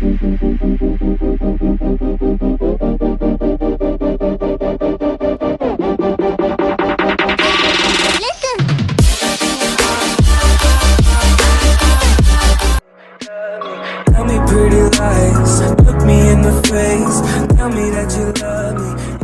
Tell me pretty lies, look me in the face. Tell me that you love me.